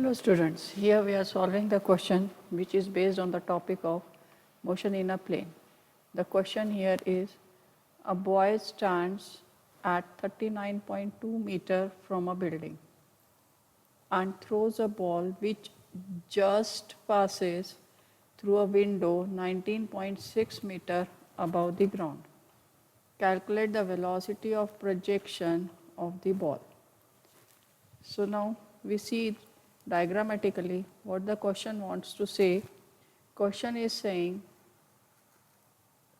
Hello students, here we are solving the question which is based on the topic of motion in a plane. The question here is, a boy stands at 39.2 meter from a building and throws a ball which just passes through a window 19.6 meter above the ground. Calculate the velocity of projection of the ball. So now we see diagrammatically what the question wants to say. Question is saying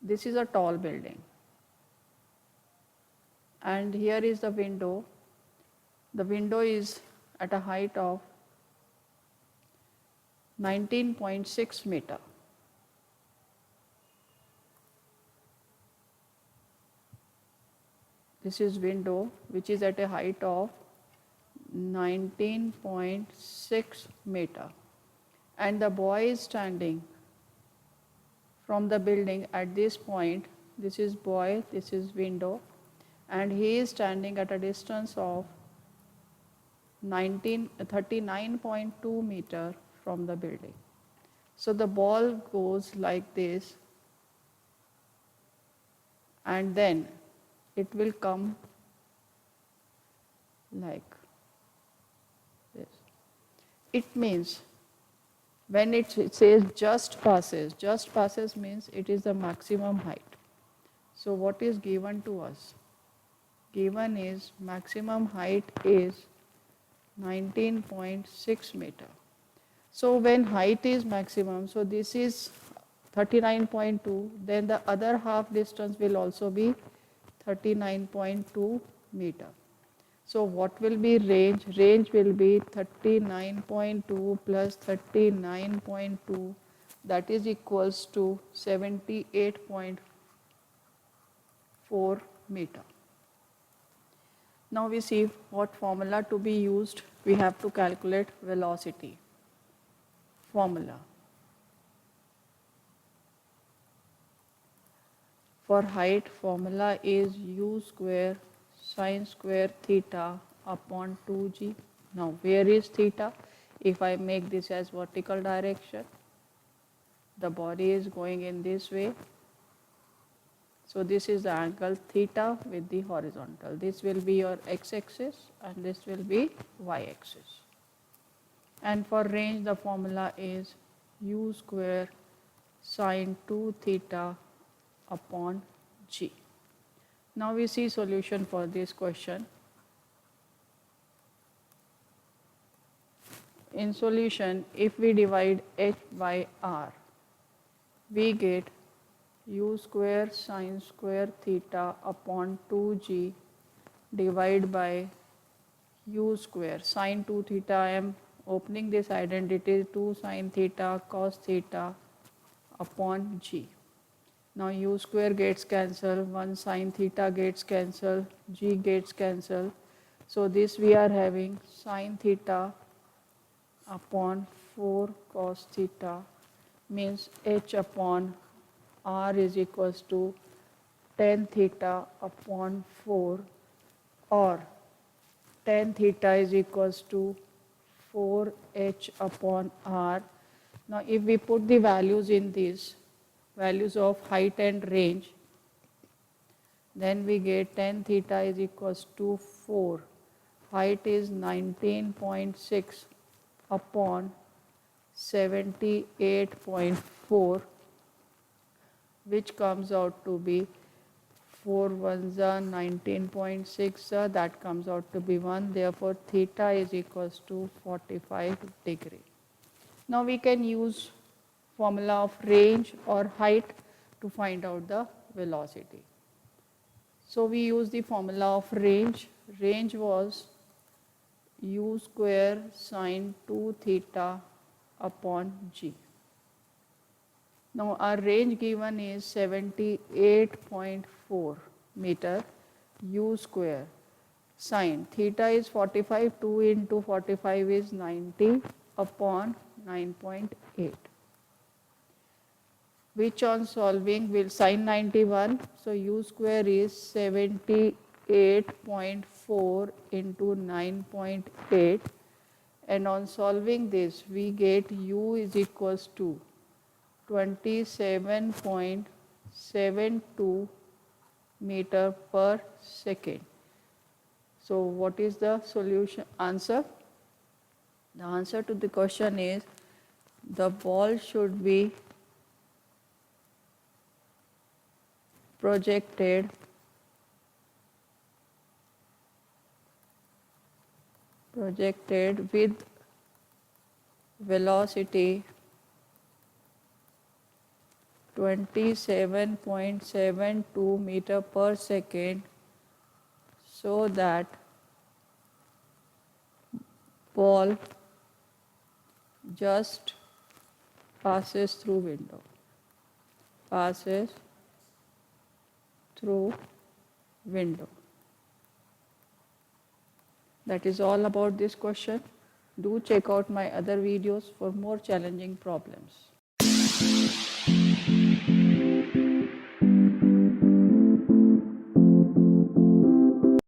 this is a tall building and here is the window. The window is at a height of 19.6 meter. This is window which is at a height of 19.6 meter, and the boy is standing from the building at this point. This is boy, this is window, and he is standing at a distance of 39.2 meter from the building. So the ball goes like this, and then it will come like this. It means when it says just passes means it is the maximum height. So what is given to us? Given is maximum height is 19.6 meter. So when height is maximum, so this is 39.2, then the other half distance will also be 39.2 meter. So what will be range? Range will be 39.2 plus 39.2, that is equals to 78.4 meter. Now we see what formula to be used. We have to calculate velocity. Formula. For height, formula is u square sine square theta upon 2g. Now where is theta? If I make this as vertical direction, the body is going in this way. So this is the angle theta with the horizontal. This will be your x-axis and this will be y-axis. And for range, the formula is u square sine 2 theta upon g. Now we see solution for this question. In solution, if we divide h by r, we get u square sine square theta upon 2g divided by u square sine 2 theta. I am opening this identity, 2 sine theta cos theta upon g. Now u square gets cancelled, 1 sine theta gets cancelled, g gets cancelled. So this we are having sine theta upon 4 cos theta, means h upon r is equals to tan theta upon 4, or tan theta is equals to 4h upon r. Now if we put the values in these, values of height and range, then we get tan theta is equals to 4, height is 19.6 upon 78.4, which comes out to be 4 ones are 19.6, that comes out to be 1. Therefore theta is equals to 45 degree. Now we can use formula of range or height to find out the velocity. So we use the formula of range. Range was u square sine 2 theta upon g. Now our range given is 78.4 meter, u square sine theta is 45, 2 into 45 is 90 upon 9.8, which on solving will sine 91. So u square is 78.4 into 9.8, And on solving this, we get u is equals to 27.72 meter per second. So what is the solution answer? The answer to the question is the ball should be projected with velocity 27.72 meter per second so that ball just passes through window. Passes through window. That is all about this question. Do check out my other videos for more challenging problems.